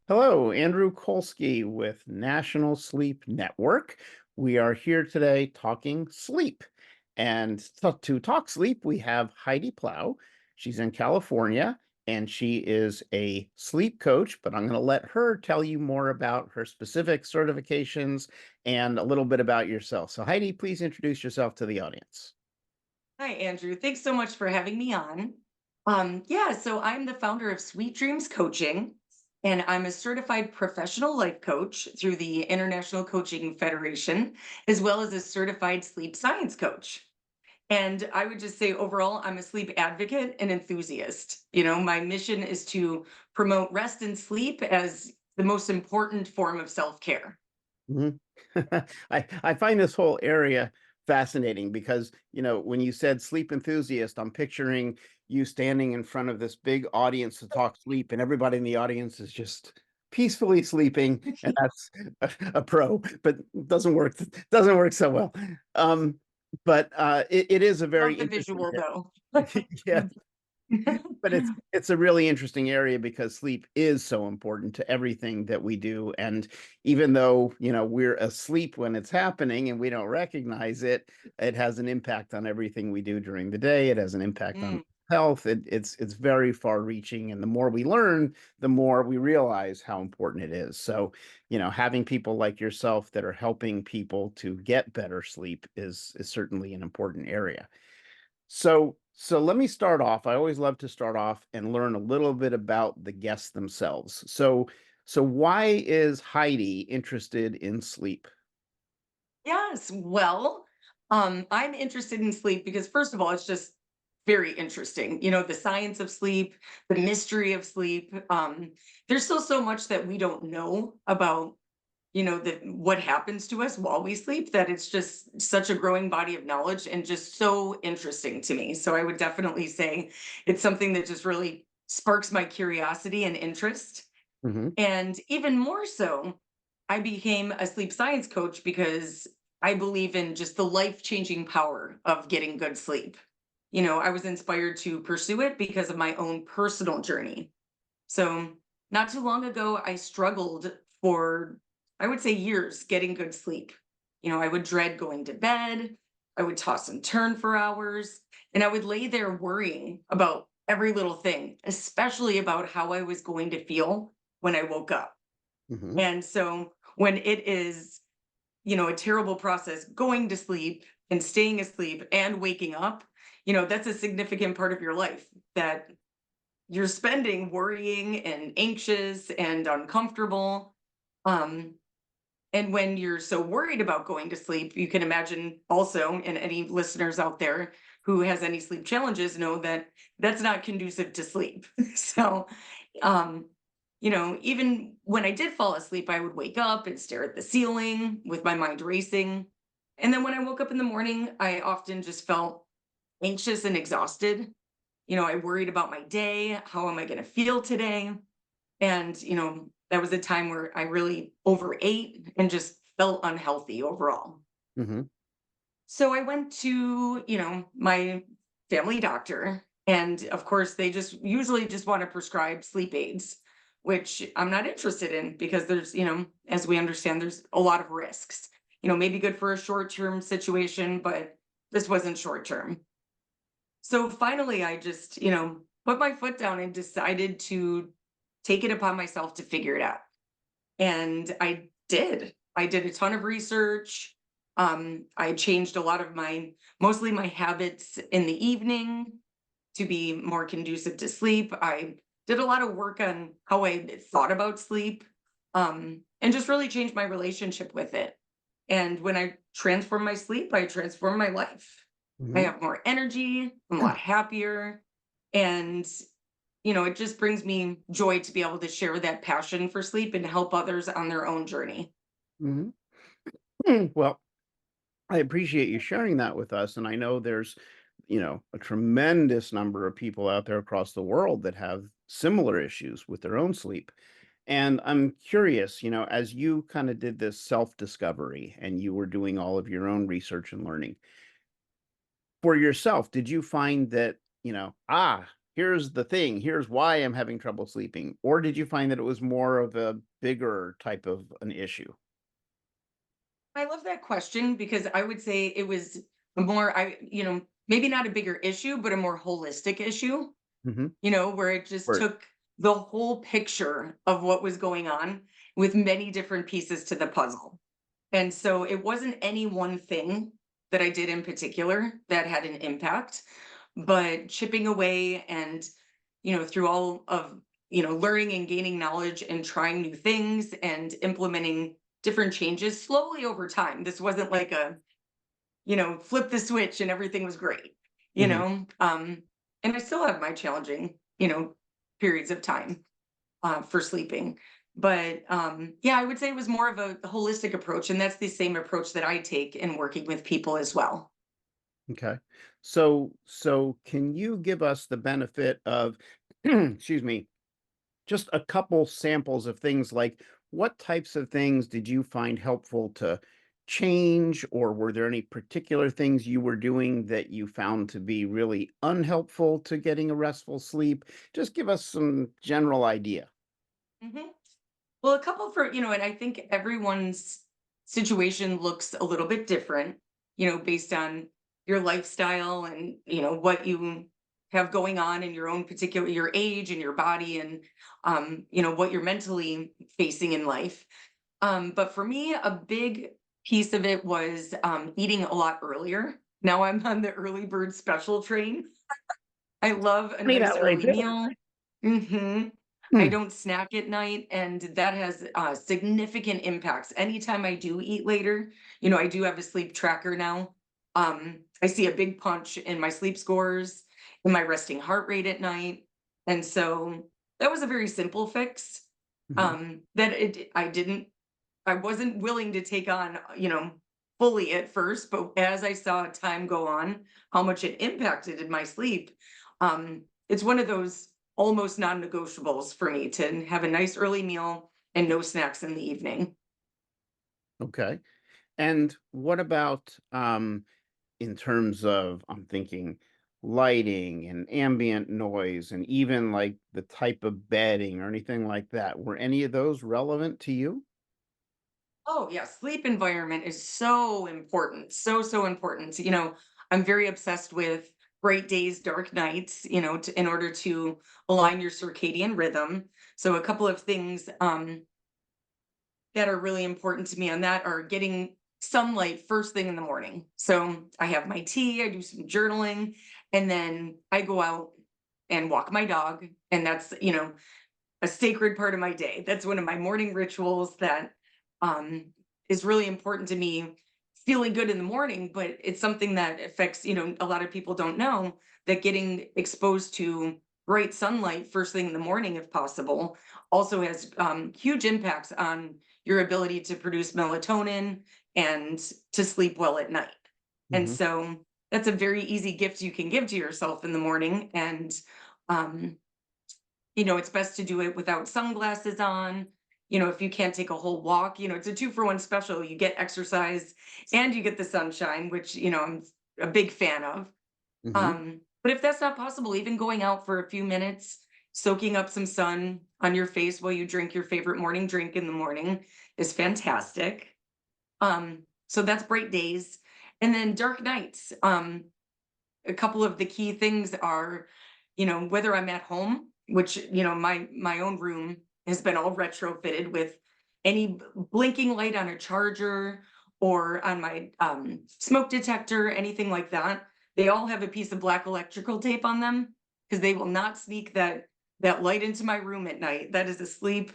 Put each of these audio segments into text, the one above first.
Hello, Andrew Colsky with National Sleep Network. We are here today talking sleep. And to talk sleep, we have Heidi Plowe. She's in California and she is a sleep coach, but I'm going to let her tell you more about her specific certifications and a little bit about yourself. So, Heidi, please introduce yourself to the audience. Hi, Andrew. Thanks so much for having me on. So I'm the founder of Sweet Dreams Coaching, and I'm a certified professional life coach through the International Coaching Federation, as well as a certified sleep science coach. And I would just say overall, I'm a sleep advocate and enthusiast. My mission is to promote rest and sleep as the most important form of self care. Mhm. I find this whole area fascinating because, when you said sleep enthusiast, I'm picturing you standing in front of this big audience to talk sleep, and everybody in the audience is just peacefully sleeping, and that's a pro, but doesn't work so well. Um, but it is a very Love the interesting visual, though. yeah, but it's a really interesting area because sleep is so important to everything that we do. And even though, we're asleep when it's happening and we don't recognize it, it has an impact on everything we do during the day. It has an impact on Mm. health. It's very far reaching. And the more we learn, the more we realize how important it is. So, having people like yourself that are helping people to get better sleep is certainly an important area. So let me start off. I always love to start off and learn a little bit about the guests themselves. So why is Heidi interested in sleep? Yes. I'm interested in sleep because, first of all, it's just very interesting. The science of sleep, the mystery of sleep. There's still so much that we don't know about, what happens to us while we sleep, that it's just such a growing body of knowledge and just so interesting to me. So I would definitely say it's something that just really sparks my curiosity and interest. Hmm. And even more so, I became a sleep science coach because I believe in just the life changing power of getting good sleep. I was inspired to pursue it because of my own personal journey. So, not too long ago, I struggled for, I would say, years getting good sleep. I would dread going to bed, I would toss and turn for hours, and I would lay there worrying about every little thing, especially about how I was going to feel when I woke up. Hmm. And so, when it is, a terrible process going to sleep and staying asleep and waking up, that's a significant part of your life that you're spending worrying and anxious and uncomfortable. Um, and when you're so worried about going to sleep, you can imagine also, and any listeners out there who has any sleep challenges know that that's not conducive to sleep. So, um, even when I did fall asleep, I would wake up and stare at the ceiling with my mind racing. And then when I woke up in the morning, I often just felt anxious and exhausted. I worried about my day. How am I going to feel today? And, that was a time where I really overate and just felt unhealthy overall. Hmm. So I went to, my family doctor. And of course, they just usually just want to prescribe sleep aids, which I'm not interested in because there's, as we understand, there's a lot of risks. Maybe good for a short term situation, but this wasn't short term. So finally, I just, put my foot down and decided to take it upon myself to figure it out. And I did. I did a ton of research. I changed a lot of mostly my habits in the evening to be more conducive to sleep. I did a lot of work on how I thought about sleep, and just really changed my relationship with it. And when I transform my sleep, I transform my life. I Hmm. have more energy, I'm a lot happier, and it just brings me joy to be able to share that passion for sleep and help others on their own journey. Hmm. Well, I appreciate you sharing that with us. And I know there's, a tremendous number of people out there across the world that have similar issues with their own sleep. And I'm curious, as you kind of did this self discovery and you were doing all of your own research and learning for yourself, did you find that, here's the thing, here's why I'm having trouble sleeping? Or did you find that it was more of a bigger type of an issue? I love that question because I would say it was more, maybe not a bigger issue, but a more holistic issue, Mhm. where it just Word. took the whole picture of what was going on with many different pieces to the puzzle. And so it wasn't any one thing that I did in particular that had an impact, but chipping away and, through all of, learning and gaining knowledge and trying new things and implementing different changes slowly over time. This wasn't like a, flip the switch and everything was great, you Mhm. know? And I still have my challenging, periods of time for sleeping. But yeah, I would say it was more of a holistic approach. And that's the same approach that I take in working with people as well. Okay. So can you give us the benefit of excuse me, just a couple samples of things like what types of things did you find helpful to change, or were there any particular things you were doing that you found to be really unhelpful to getting a restful sleep? Just give us some general idea. Mhm. Well, a couple for, and I think everyone's situation looks a little bit different, based on your lifestyle and, what you have going on in your own particular, your age and your body and, what you're mentally facing in life. But for me, a big piece of it was eating a lot earlier. Now I'm on the early bird special train. I love a Funny nice that way early too. meal. Mhm. I Hmm. don't snack at night, and that has, significant impacts. Anytime I do eat later, I do have a sleep tracker now. I see a big punch in my sleep scores, in my resting heart rate at night, and so that was a very simple fix, Hmm. that I wasn't willing to take on, fully at first, but as I saw time go on, how much it impacted in my sleep, it's one of those almost non-negotiables for me to have a nice early meal and no snacks in the evening. Okay. And what about in terms of, I'm thinking, lighting and ambient noise and even like the type of bedding or anything like that? Were any of those relevant to you? Oh, yeah, sleep environment is so important. So, so important. I'm very obsessed with bright days, dark nights, in order to align your circadian rhythm. So a couple of things that are really important to me on that are getting sunlight first thing in the morning. So I have my tea, I do some journaling, and then I go out and walk my dog. And that's, a sacred part of my day. That's one of my morning rituals that um, is really important to me. Feeling good in the morning, but it's something that affects, a lot of people don't know that getting exposed to bright sunlight first thing in the morning, if possible, also has huge impacts on your ability to produce melatonin and to sleep well at night. And Hmm. so that's a very easy gift you can give to yourself in the morning. And um, it's best to do it without sunglasses on. If you can't take a whole walk, it's a 2-for-1 special. You get exercise and you get the sunshine, which, I'm a big fan of. Hmm. But if that's not possible, even going out for a few minutes, soaking up some sun on your face while you drink your favorite morning drink in the morning is fantastic. So that's bright days. And then dark nights. A couple of the key things are, whether I'm at home, which, my own room has been all retrofitted with any blinking light on a charger or on my smoke detector, anything like that. They all have a piece of black electrical tape on them because they will not sneak that light into my room at night. That is a sleep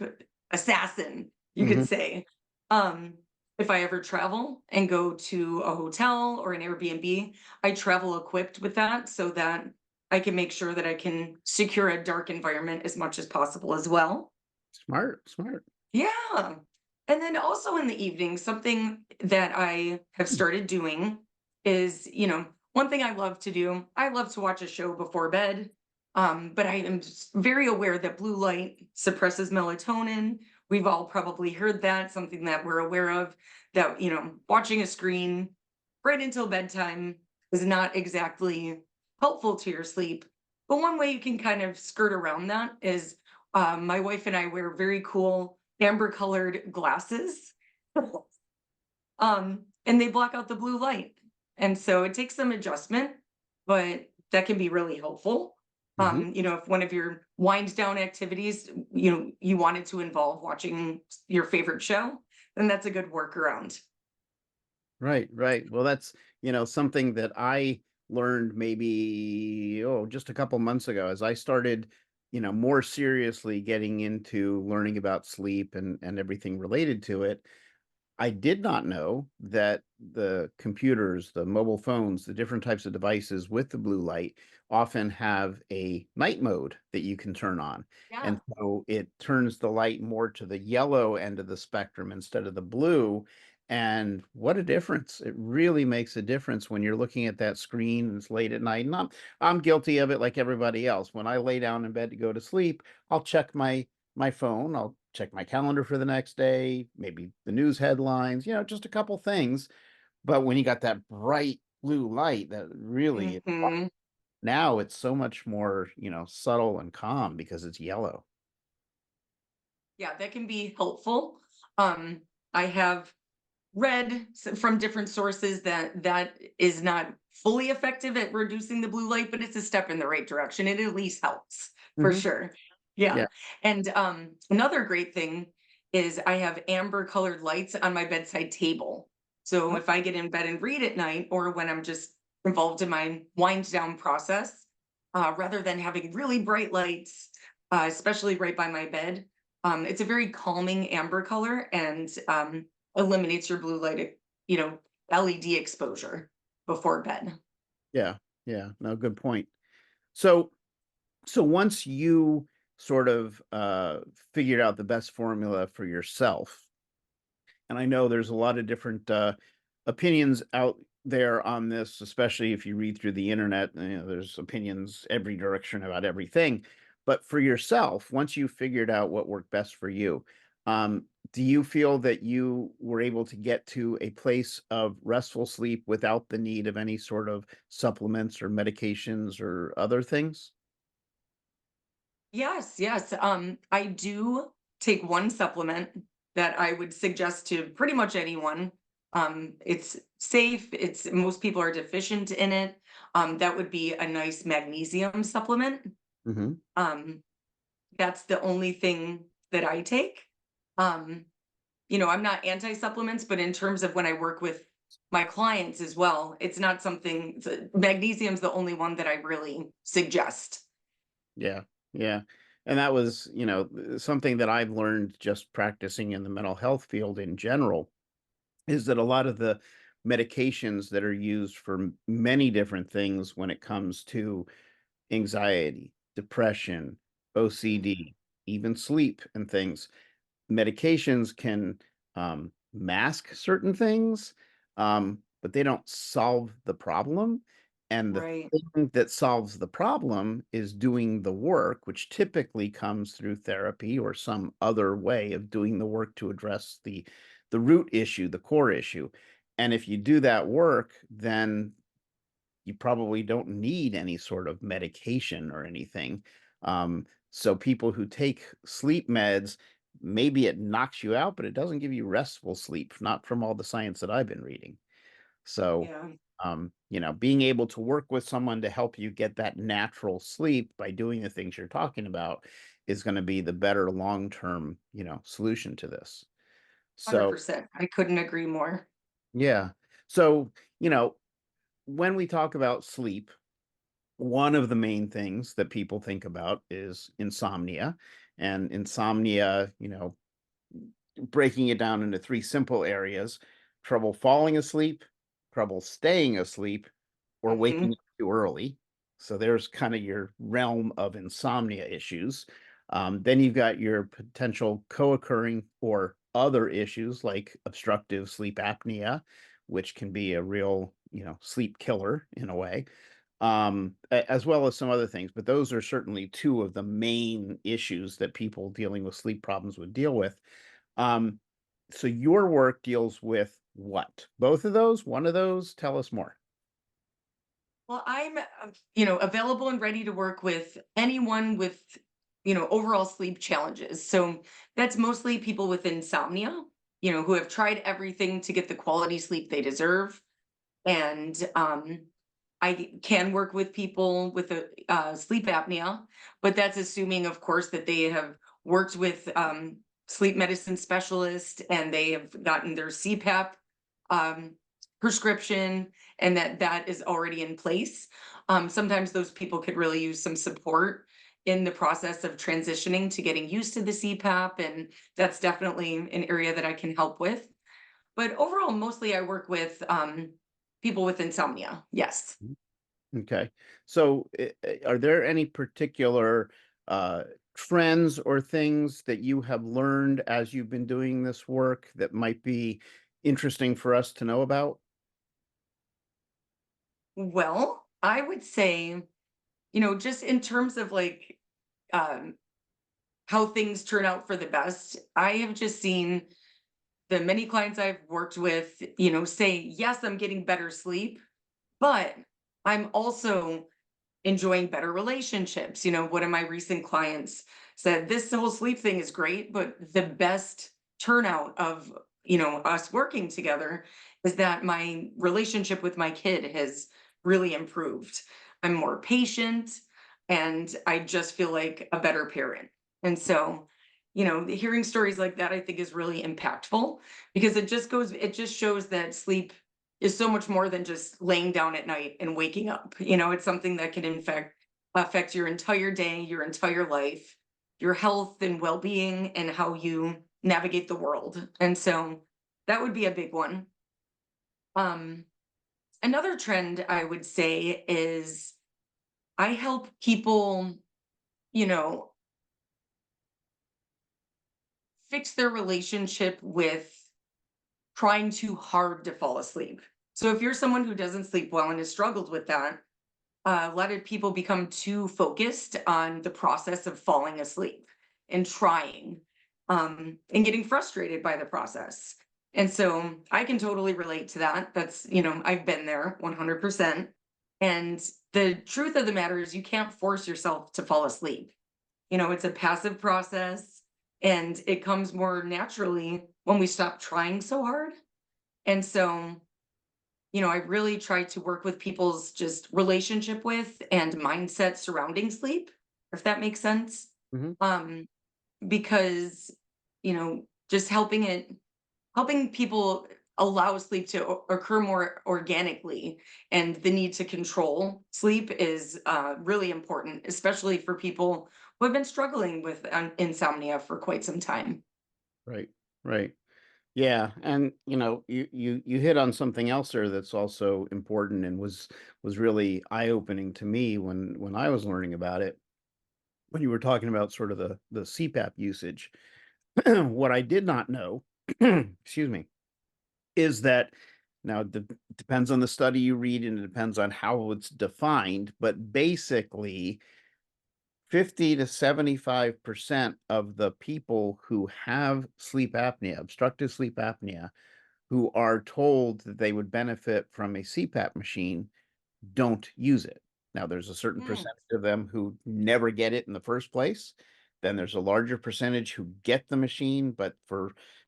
assassin, you could Hmm. say. Um, if I ever travel and go to a hotel or an Airbnb, I travel equipped with that so that I can make sure that I can secure a dark environment as much as possible as well. Smart, smart. Yeah. And then also in the evening, something that I have Mm. started doing is, one thing I love to do, I love to watch a show before bed. But I am very aware that blue light suppresses melatonin. We've all probably heard that, something that we're aware of, that, watching a screen right until bedtime is not exactly helpful to your sleep. But one way you can kind of skirt around that is, my wife and I wear very cool amber colored glasses. And they block out the blue light. And so it takes some adjustment, but that can be really helpful. Mhm. If one of your wind down activities, you wanted to involve watching your favorite show, then that's a good workaround. Right, right. Well, that's, something that I learned maybe, just a couple months ago as I started, more seriously getting into learning about sleep and everything related to it. I did not know that the computers, the mobile phones, the different types of devices with the blue light often have a night mode that you can turn on. Yeah. And so it turns the light more to the yellow end of the spectrum instead of the blue. And what a difference. It really makes a difference when you're looking at that screen and it's late at night. And I'm guilty of it like everybody else. When I lay down in bed to go to sleep, I'll check my phone. I'll check my calendar for the next day, maybe the news headlines, just a couple things. But when you got that bright blue light, that really Hmm. now it's so much more, subtle and calm because it's yellow. Yeah, that can be helpful. I have read from different sources that that is not fully effective at reducing the blue light, but it's a step in the right direction. It at least helps for Mhm. sure. Yeah. Yeah. And another great thing is I have amber colored lights on my bedside table. So Oh, if I get in bed and read at night, or when I'm just involved in my wind down process, rather than having really bright lights, especially right by my bed, it's a very calming amber color, and eliminates your blue light, you know, LED exposure before bed. yeah. Yeah. No, good point. So once you sort of figured out the best formula for yourself, and I know there's a lot of different opinions out there on this, especially if you read through the internet. There's opinions every direction about everything. But for yourself, once you figured out what worked best for you, do you feel that you were able to get to a place of restful sleep without the need of any sort of supplements or medications or other things? Yes, yes. I do take one supplement that I would suggest to pretty much anyone. It's safe. It's most people are deficient in it. That would be a nice magnesium supplement. Hmm. Um, that's the only thing that I take. Um, I'm not anti-supplements, but in terms of when I work with my clients as well, it's not something magnesium's the only one that I really suggest. Yeah, yeah. And that was, something that I've learned just practicing in the mental health field in general is that a lot of the medications that are used for many different things when it comes to anxiety, depression, OCD, even sleep and things, medications can mask certain things, but they don't solve the problem. And the Right. thing that solves the problem is doing the work, which typically comes through therapy or some other way of doing the work to address the root issue, the core issue. And if you do that work, then you probably don't need any sort of medication or anything. So people who take sleep meds, maybe it knocks you out, but it doesn't give you restful sleep, not from all the science that I've been reading. So, Yeah. being able to work with someone to help you get that natural sleep by doing the things you're talking about is going to be the better long-term, solution to this. So, 100%. I couldn't agree more. yeah. So, when we talk about sleep, one of the main things that people think about is insomnia. And insomnia, breaking it down into three simple areas: trouble falling asleep, trouble staying asleep, or waking Mhm. up too early. So there's kind of your realm of insomnia issues. Then you've got your potential co occurring or other issues like obstructive sleep apnea, which can be a real, sleep killer in a way, as well as some other things. But those are certainly two of the main issues that people dealing with sleep problems would deal with. Um, so your work deals with what? Both of those? One of those? Tell us more. Well, I'm, available and ready to work with anyone with, overall sleep challenges. So that's mostly people with insomnia, who have tried everything to get the quality sleep they deserve. And I can work with people with a sleep apnea, but that's assuming, of course, that they have worked with sleep medicine specialist and they have gotten their CPAP um, prescription and that is already in place. Sometimes those people could really use some support in the process of transitioning to getting used to the CPAP, and that's definitely an area that I can help with. But overall, mostly I work with people with insomnia. Yes. Okay. So, are there any particular uh, trends or things that you have learned as you've been doing this work that might be interesting for us to know about? Well, I would say, just in terms of like um, how things turn out for the best, I have just seen the many clients I've worked with, say, yes, I'm getting better sleep, but I'm also enjoying better relationships. One of my recent clients said, this whole sleep thing is great, but the best turnout of, us working together is that my relationship with my kid has really improved. I'm more patient and I just feel like a better parent. And so, hearing stories like that, I think is really impactful because it just shows that sleep is so much more than just laying down at night and waking up. It's something that can affect your entire day, your entire life, your health and well-being, and how you navigate the world. And so that would be a big one. Um, Another trend I would say is I help people, you know, fix their relationship with trying too hard to fall asleep. So if you're someone who doesn't sleep well and has struggled with that, a lot of people become too focused on the process of falling asleep and trying and getting frustrated by the process. And so I can totally relate to that. I've been there 100%. And the truth of the matter is, you can't force yourself to fall asleep. It's a passive process and it comes more naturally when we stop trying so hard. And so I really try to work with people's just relationship with and mindset surrounding sleep, if that makes sense. Mhm. Um, because, just helping people allow sleep to occur more organically, and the need to control sleep is really important, especially for people who have been struggling with insomnia for quite some time. Right. Right. Yeah, and you hit on something else there that's also important and was really eye-opening to me when I was learning about it. When you were talking about sort of the CPAP usage, what I did not know, excuse me, is that now depends on the study you read and it depends on how it's defined, but basically 50 to 75% of the people who have sleep apnea, obstructive sleep apnea, who are told that they would benefit from a CPAP machine don't use it. Now, there's a certain Mm, percentage of them who never get it in the first place. Then there's a larger percentage who get the machine, but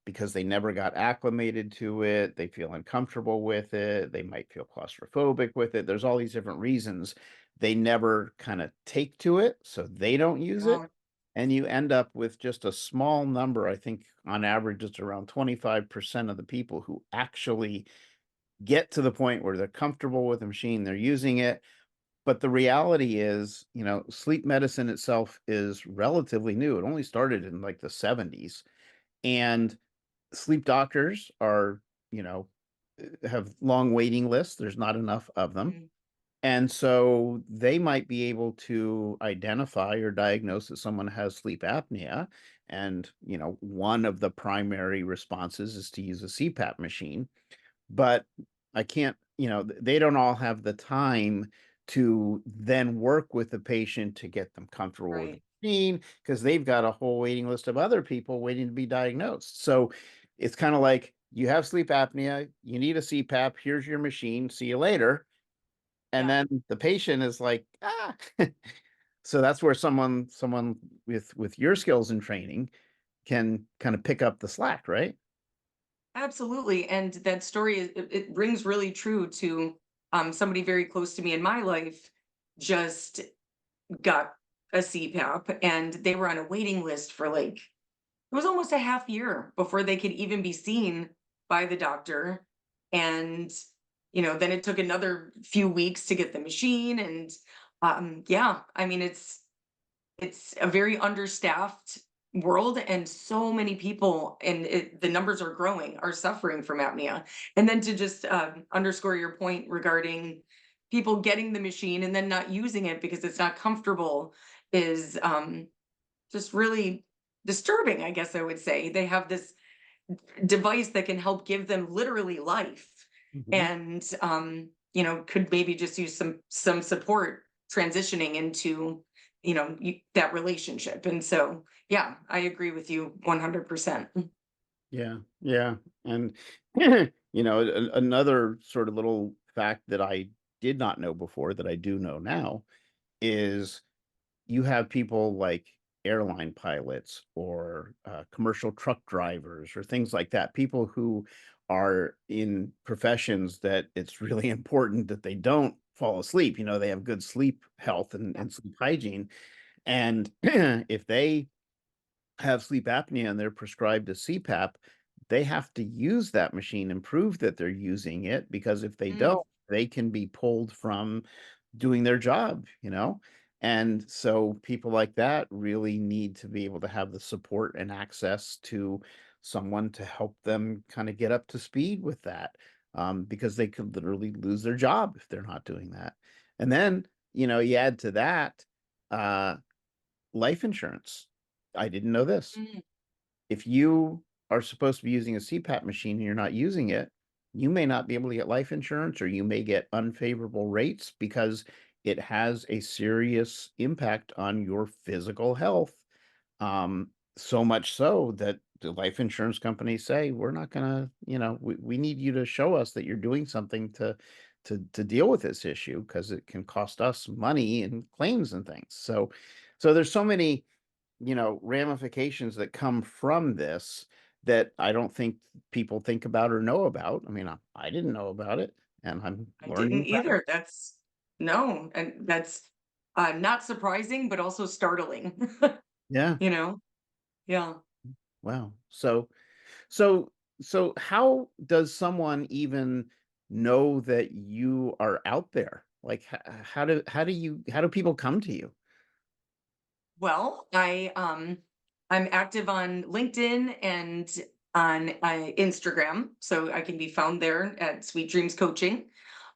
because they never got acclimated to it, they feel uncomfortable with it, they might feel claustrophobic with it. There's all these different reasons they never kind of take to it, so they don't use it. oh, And you end up with just a small number. I think on average, it's around 25% of the people who actually get to the point where they're comfortable with the machine, they're using it. But the reality is, sleep medicine itself is relatively new. It only started in like the 70s. And sleep doctors are, you know, have long waiting lists. There's not enough of them. mm, And so they might be able to identify or diagnose that someone has sleep apnea. And, one of the primary responses is to use a CPAP machine. But I can't, they don't all have the time to then work with the patient to get them comfortable with the right. machine because they've got a whole waiting list of other people waiting to be diagnosed. So it's kind of like you have sleep apnea, you need a CPAP, here's your machine, see you later. and Yeah. then the patient is like, "Ah." So that's where someone with your skills and training can kinda pick up the slack, right? Absolutely, and that story it rings really true to, somebody very close to me in my life just got a CPAP, and they were on a waiting list for, like, it was almost a half year before they could even be seen by the doctor, and, then it took another few weeks to get the machine, and, yeah, I mean, it's a very understaffed world, and so many people, and the numbers are growing, are suffering from apnea. And then to just underscore your point regarding people getting the machine and then not using it because it's not comfortable is just really disturbing, I guess I would say. They have this device that can help give them literally life, Mhm. and could maybe just use some support transitioning into that relationship. And so yeah, I agree with you 100%. Yeah, yeah, and, another sort of little fact that I did not know before that I do know now is you have people like airline pilots or commercial truck drivers or things like that, people who are in professions that it's really important that they don't fall asleep. They have good sleep health Yeah. and sleep hygiene. And if they have sleep apnea and they're prescribed a CPAP, they have to use that machine and prove that they're using it, because if they Mm, don't, they can be pulled from doing their job. And so people like that really need to be able to have the support and access to someone to help them kind of get up to speed with that, because they could literally lose their job if they're not doing that. And then, you add to that uh, life insurance. I didn't know this. mm, If you are supposed to be using a CPAP machine and you're not using it, you may not be able to get life insurance, or you may get unfavorable rates because it has a serious impact on your physical health. So much so that the life insurance companies say, we're not gonna, we need you to show us that you're doing something to deal with this issue, because it can cost us money and claims and things. So there's so many ramifications that come from this that I don't think people think about or know about. I mean, I didn't know about it, and I'm I learning didn't about it. either. That's no, and that's not surprising but also startling. Yeah. you know yeah. Wow. So how does someone even know that you are out there? Like, how do people come to you? Well, I'm active on LinkedIn and on Instagram, so I can be found there at Sweet Dreams Coaching.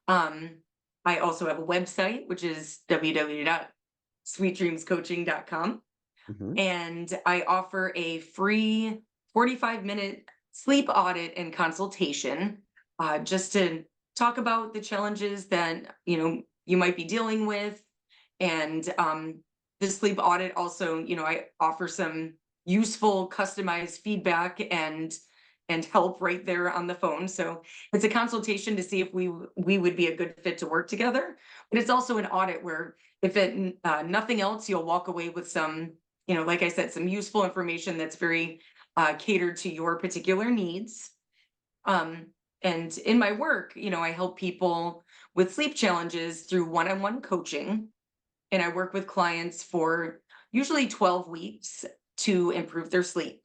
Um, I also have a website, which is www.sweetdreamscoaching.com, Mhm. and I offer a free 45-minute sleep audit and consultation, just to talk about the challenges that you might be dealing with. And the sleep audit also, I offer some useful customized feedback and help right there on the phone. So it's a consultation to see if we would be a good fit to work together. But it's also an audit where, if nothing else, you'll walk away with some, like I said, some useful information that's very catered to your particular needs. Um, and in my work, I help people with sleep challenges through one-on-one coaching, and I work with clients for usually 12 weeks to improve their sleep.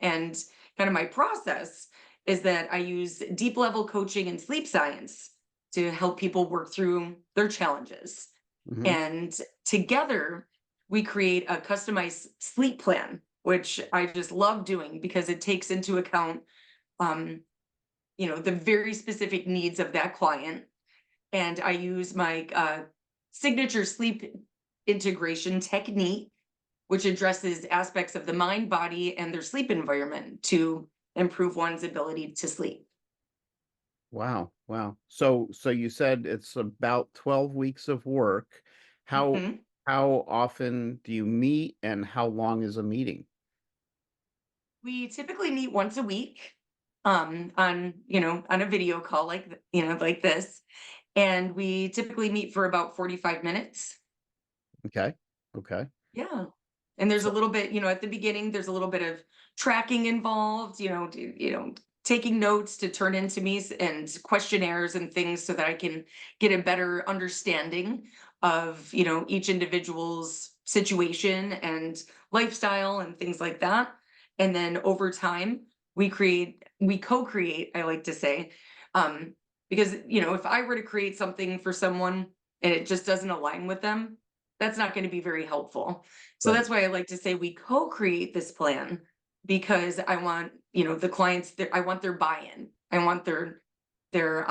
And kind of my process is that I use deep level coaching and sleep science to help people work through their challenges. Mhm. And together, we create a customized sleep plan, which I just love doing because it takes into account, um, the very specific needs of that client. And I use my signature sleep integration technique, which addresses aspects of the mind, body, and their sleep environment to improve one's ability to sleep. Wow, wow. So you said it's about 12 weeks of work. How Mhm. how often do you meet, and how long is a meeting? We typically meet once a week, on a video call like like this, and we typically meet for about 45 minutes. Okay. Okay. Yeah. And there's a So little bit, at the beginning, there's a little bit of tracking involved, taking notes to turn into and questionnaires and things so that I can get a better understanding of, each individual's situation and lifestyle and things like that. And then over time, we co-create, I like to say, um, because, if I were to create something for someone and it just doesn't align with them, that's not going to be very helpful. So right. that's why I like to say we co-create this plan because I want, the clients I want their buy-in. I want their their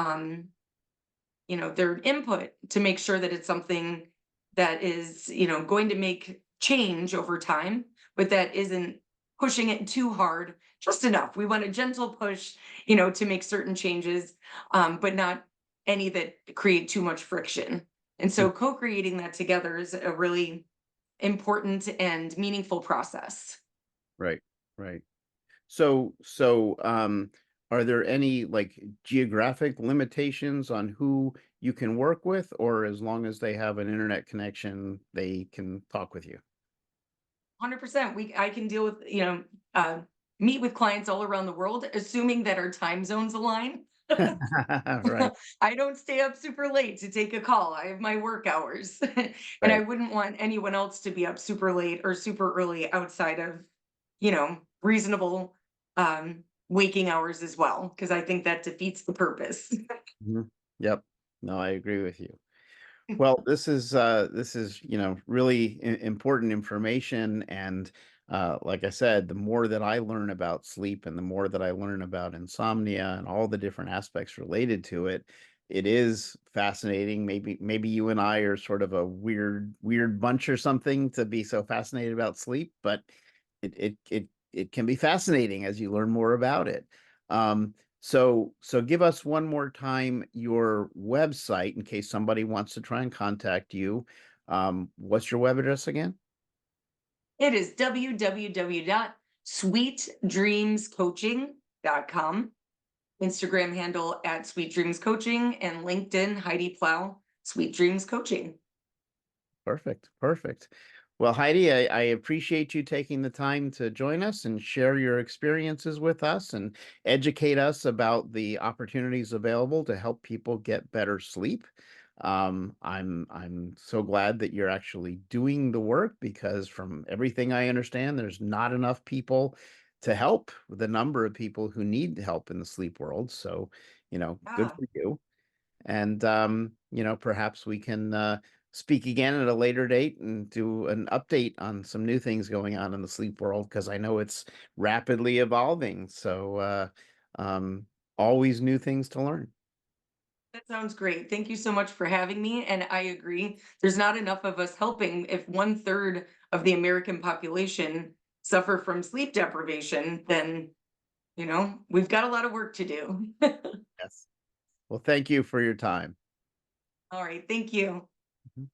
input to make sure that it's something that is, going to make change over time, but that isn't pushing it too hard, just enough. We want a gentle push, to make certain changes, but not any that create too much friction. And Mm, so co-creating that together is a really important and meaningful process. right. Right. So, are there any like geographic limitations on who you can work with, or as long as they have an internet connection, they can talk with you? 100%. I can deal with, meet with clients all around the world, assuming that our time zones align. Right. I don't stay up super late to take a call. I have my work hours. And I Right. wouldn't want anyone else to be up super late or super early outside of, reasonable waking hours as well, because I think that defeats the purpose. Mhm. Yep. No, I agree with you. Well, this is really important information, and like I said, the more that I learn about sleep, and the more that I learn about insomnia and all the different aspects related to it, it is fascinating. Maybe you and I are sort of a weird bunch or something to be so fascinated about sleep, but it can be fascinating as you learn more about it. So give us one more time your website in case somebody wants to try and contact you. What's your web address again? It is www.sweetdreamscoaching.com. Instagram handle at Sweet Dreams Coaching, and LinkedIn, Heidi Plowe, Sweet Dreams Coaching. Perfect. Perfect. Well, Heidi, I appreciate you taking the time to join us and share your experiences with us and educate us about the opportunities available to help people get better sleep. I'm so glad that you're actually doing the work because from everything I understand, there's not enough people to help with the number of people who need help in the sleep world. So, good Ah, for you. And perhaps we can speak again at a later date and do an update on some new things going on in the sleep world because I know it's rapidly evolving. So um, always new things to learn. that sounds great. Thank you so much for having me. And I agree. There's not enough of us helping. If one third of the American population suffer from sleep deprivation, then, we've got a lot of work to do. Yes. Well, thank you for your time. All right. Thank you. Mhm.